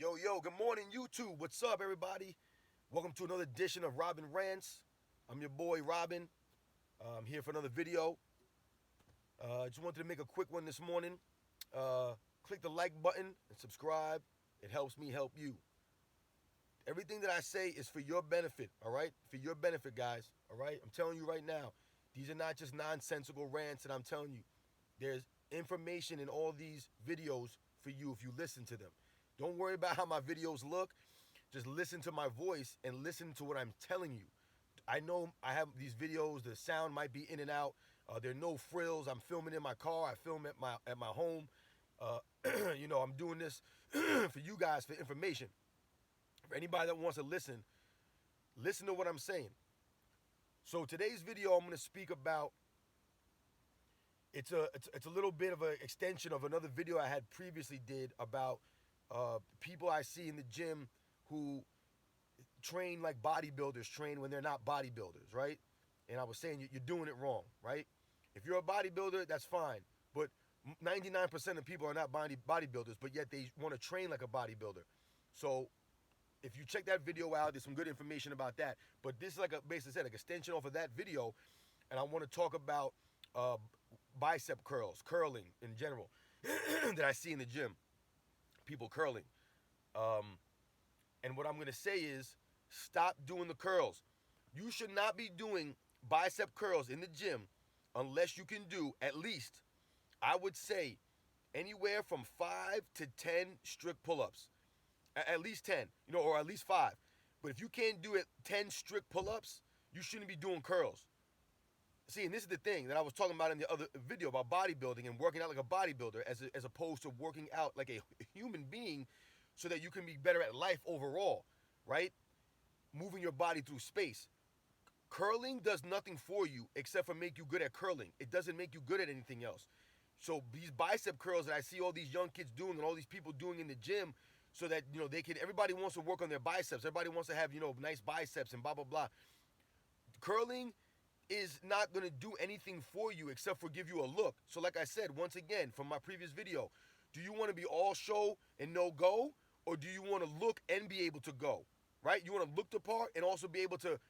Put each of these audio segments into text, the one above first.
Yo, good morning, YouTube. What's up, everybody? Welcome to another edition of Robin Rants. I'm your boy, Robin. I'm here for another video. Just wanted to make a quick one this morning. Click the like button and subscribe. It helps me help you. Everything that I say is for your benefit, all right? For your benefit, guys, all right? I'm telling you right now, these are not just nonsensical rants that I'm telling you. There's information in all these videos for you if you listen to them. Don't worry about how my videos look. Just listen to my voice and listen to what I'm telling you. I know I have these videos. The sound might be in and out. There are no frills. I'm filming in my car. I film at my home. I'm doing this for you guys for information. For anybody that wants to listen to what I'm saying. So today's video, I'm going to speak about. It's a little bit of an extension of another video I had previously did about people I see in the gym who train like bodybuilders train when they're not bodybuilders, right? And I was saying you're doing it wrong, right? If you're a bodybuilder, that's fine. But 99% of people are not bodybuilders, but yet they want to train like a bodybuilder. So if you check that video out, there's some good information about that. But this is like a basically said, like extension off of that video, and I want to talk about bicep curls, curling in general, that I see in the gym. People curling. And what I'm going to say is stop doing the curls. You should not be doing bicep curls in the gym unless you can do at least, I would say, anywhere from 5 to 10 strict pull-ups. At least 10, or at least 5. But if you can't do it 10 strict pull-ups, you shouldn't be doing curls. See, and this is the thing that I was talking about in the other video about bodybuilding and working out like a bodybuilder as opposed to working out like a human being so that you can be better at life overall, right? Moving your body through space. Curling does nothing for you except for make you good at curling. It doesn't make you good at anything else. So these bicep curls that I see all these young kids doing and all these people doing in the gym so that, everybody wants to work on their biceps. Everybody wants to have, nice biceps and blah, blah, blah. Curling is not going to do anything for you except for give you a look. So like I said, once again, from my previous video, do you want to be all show and no go? Or do you want to look and be able to go, right? You want to look the part and also be able to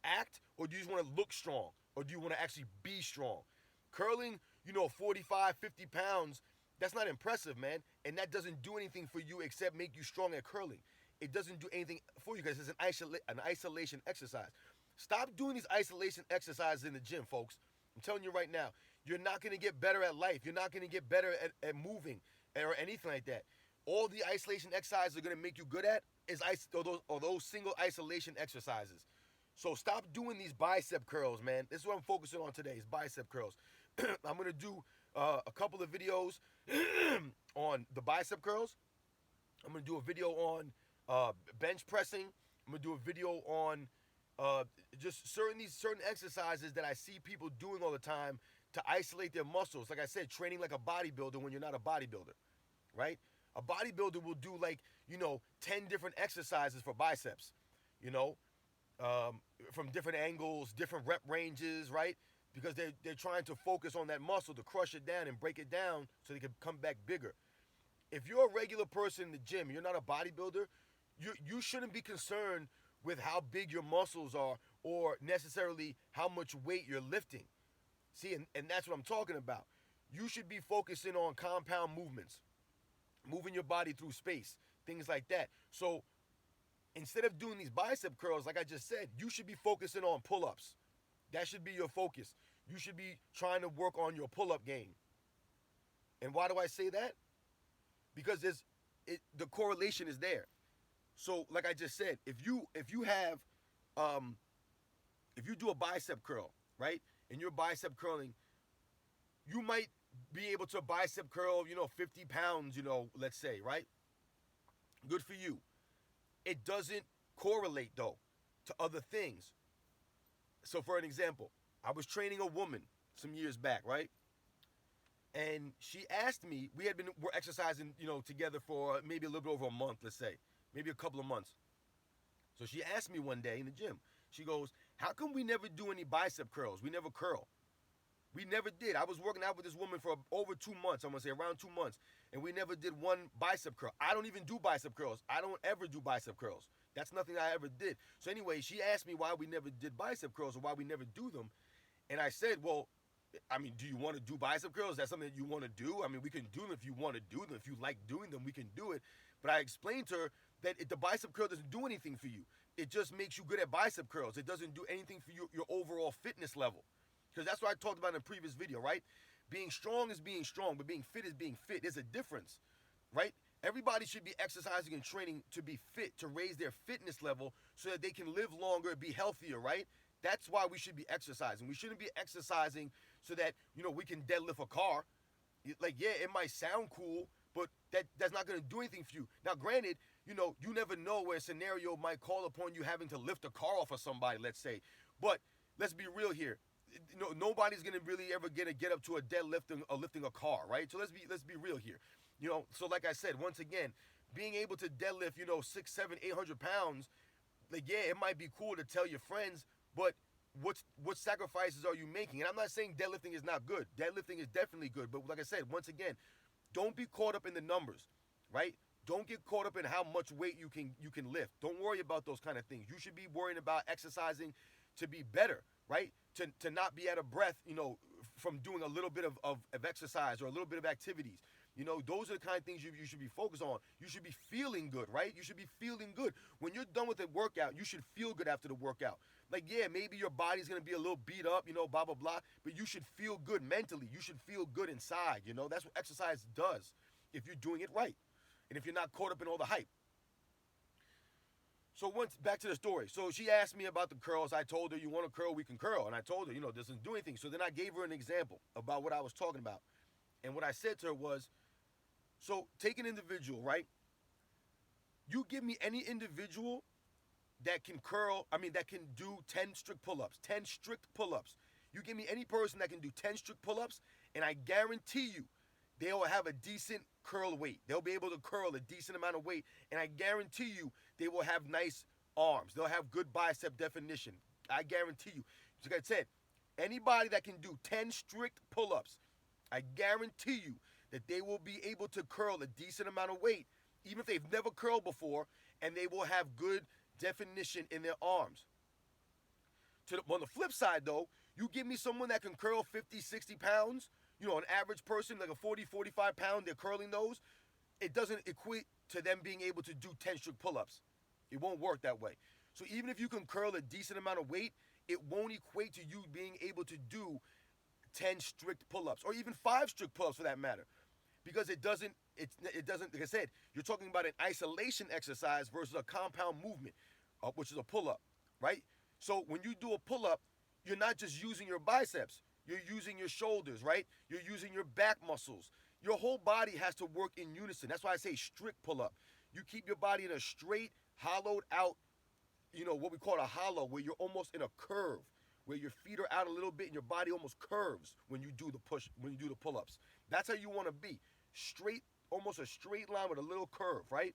act? Or do you just want to look strong? Or do you want to actually be strong? Curling, 45, 50 pounds, that's not impressive, man. And that doesn't do anything for you except make you strong at curling. It doesn't do anything for you because it's an isolation exercise. Stop doing these isolation exercises in the gym, folks. I'm telling you right now, you're not going to get better at life. You're not going to get better at moving or anything like that. All the isolation exercises are going to make you good at are those single isolation exercises. So stop doing these bicep curls, man. This is what I'm focusing on today is bicep curls. I'm going to do a couple of videos on the bicep curls. I'm going to do a video on bench pressing. I'm going to do a video on just certain exercises that I see people doing all the time to isolate their muscles. Like I said, training like a bodybuilder when you're not a bodybuilder, right? A bodybuilder will do 10 different exercises for biceps, from different angles, different rep ranges, right? Because they're trying to focus on that muscle to crush it down and break it down so they can come back bigger. If you're a regular person in the gym, you're not a bodybuilder, you shouldn't be concerned with how big your muscles are or necessarily how much weight you're lifting. See, and that's what I'm talking about. You should be focusing on compound movements, moving your body through space, things like that. So instead of doing these bicep curls, like I just said, you should be focusing on pull-ups. That should be your focus. You should be trying to work on your pull-up game. And why do I say that? Because the correlation is there. So, like I just said, if you do a bicep curl, right, and you're bicep curling, you might be able to bicep curl, 50 pounds, let's say, right? Good for you. It doesn't correlate, though, to other things. So, for an example, I was training a woman some years back, right? And she asked me, we're exercising, together for maybe a little bit over a month, let's say. Maybe a couple of months. So she asked me one day in the gym, she goes, how come we never do any bicep curls? We never curl. We never did. I was working out with this woman for over 2 months. I'm gonna say around 2 months, and we never did one bicep curl. I don't even do bicep curls. I don't ever do bicep curls. That's nothing I ever did. So anyway, she asked me why we never did bicep curls or why we never do them, and I said, well, I mean, do you want to do bicep curls? Is that something that you want to do? I mean, we can do them if you want to do them. If you like doing them, we can do it. But I explained to her that the bicep curl doesn't do anything for you. It just makes you good at bicep curls. It doesn't do anything for your overall fitness level. Because that's what I talked about in a previous video, right? Being strong is being strong, but being fit is being fit. There's a difference, right? Everybody should be exercising and training to be fit, to raise their fitness level so that they can live longer and be healthier, right? That's why we should be exercising. We shouldn't be exercising so that, we can deadlift a car. Like, yeah, it might sound cool, but that's not going to do anything for you. Now, granted, you never know where a scenario might call upon you having to lift a car off of somebody, let's say. But let's be real here. Nobody's gonna really ever get up to a deadlifting or lifting a car, right? So let's be real here. So like I said, once again, being able to deadlift, 6, 7, 800 pounds, like, yeah, it might be cool to tell your friends, but what sacrifices are you making? And I'm not saying deadlifting is not good. Deadlifting is definitely good, but like I said, once again, don't be caught up in the numbers, right? Don't get caught up in how much weight you can lift. Don't worry about those kind of things. You should be worrying about exercising to be better, right? To not be out of breath, from doing a little bit of exercise or a little bit of activities. Those are the kind of things you should be focused on. You should be feeling good, right? You should be feeling good. When you're done with the workout, you should feel good after the workout. Like, yeah, maybe your body's going to be a little beat up, blah, blah, blah, but you should feel good mentally. You should feel good inside, That's what exercise does if you're doing it right and if you're not caught up in all the hype. So back to the story. So she asked me about the curls. I told her, you want to curl, we can curl. And I told her, doesn't do anything. So then I gave her an example about what I was talking about. And what I said to her was, so take an individual, right? You give me any individual that can that can do 10 strict pull-ups, 10 strict pull-ups. You give me any person that can do 10 strict pull-ups, and I guarantee you, they'll have a decent curl weight. They'll be able to curl a decent amount of weight, and I guarantee you they will have nice arms. They'll have good bicep definition. I guarantee you. Like I said, anybody that can do 10 strict pull-ups, I guarantee you that they will be able to curl a decent amount of weight, even if they've never curled before, and they will have good definition in their arms. On the flip side, though, you give me someone that can curl 50, 60 pounds, an average person, like a 40, 45 pound, they're curling those, it doesn't equate to them being able to do 10 strict pull-ups. It won't work that way. So even if you can curl a decent amount of weight, it won't equate to you being able to do 10 strict pull-ups, or even 5 strict pull-ups for that matter. Because it doesn't, like I said, you're talking about an isolation exercise versus a compound movement, which is a pull-up, right? So when you do a pull-up, you're not just using your biceps, you're using your shoulders, right? You're using your back muscles. Your whole body has to work in unison. That's why I say strict pull-up. You keep your body in a straight, hollowed out, what we call a hollow, where you're almost in a curve, where your feet are out a little bit and your body almost curves when you do the pull-ups. That's how you want to be. Straight, almost a straight line with a little curve, right?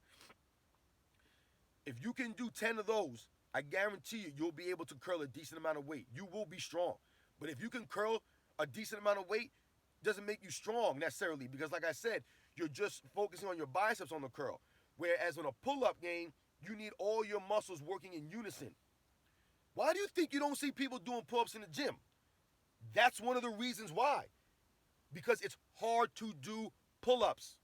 If you can do 10 of those, I guarantee you'll be able to curl a decent amount of weight. You will be strong. But if you can curl a decent amount of weight, doesn't make you strong necessarily, because like I said, you're just focusing on your biceps on the curl. Whereas on a pull-up game, you need all your muscles working in unison. Why do you think you don't see people doing pull-ups in the gym? That's one of the reasons why. Because it's hard to do pull-ups.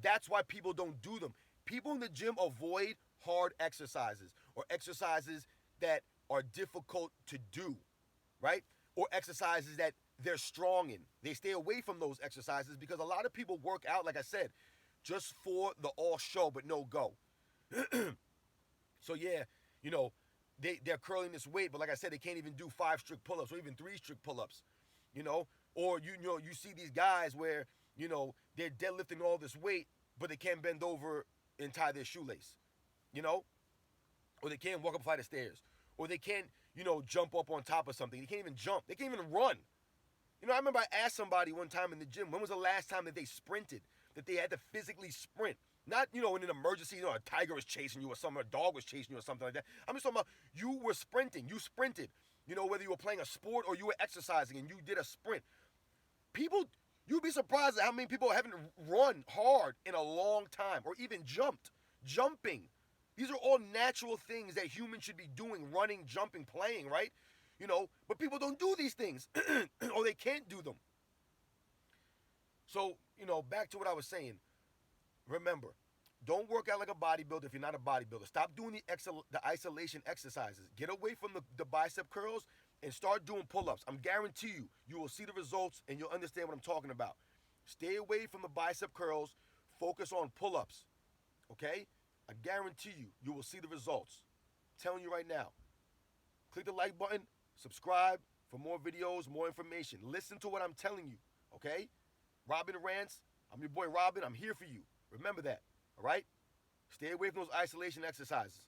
That's why people don't do them. People in the gym avoid hard exercises or exercises that are difficult to do, right? Or exercises that they're strong in. They stay away from those exercises because a lot of people work out, like I said, just for the all show but no go. So yeah, they're curling this weight, but like I said, they can't even do 5 strict pull-ups or even 3 strict pull-ups, Or you see these guys where, they're deadlifting all this weight, but they can't bend over and tie their shoelace, Or they can't walk up a flight of stairs. Or they can't, jump up on top of something. They can't even jump. They can't even run. I remember I asked somebody one time in the gym, when was the last time that they sprinted? That they had to physically sprint? Not, in an emergency, a tiger was chasing you or something, a dog was chasing you or something like that. I'm just talking about you were sprinting. You sprinted. You know, whether you were playing a sport or you were exercising and you did a sprint. People, you'd be surprised at how many people haven't run hard in a long time or even jumped. Jumping. These are all natural things that humans should be doing, running, jumping, playing, right? You know, but people don't do these things or they can't do them. So, you know, back to what I was saying. Remember, don't work out like a bodybuilder if you're not a bodybuilder. Stop doing the isolation exercises. Get away from the bicep curls and start doing pull-ups. I'm guarantee you, you will see the results and you'll understand what I'm talking about. Stay away from the bicep curls. Focus on pull-ups, okay? I guarantee you, you will see the results. I'm telling you right now. Click the like button, subscribe for more videos, more information. Listen to what I'm telling you, okay? Robin Rants, I'm your boy Robin. I'm here for you. Remember that, all right? Stay away from those isolation exercises.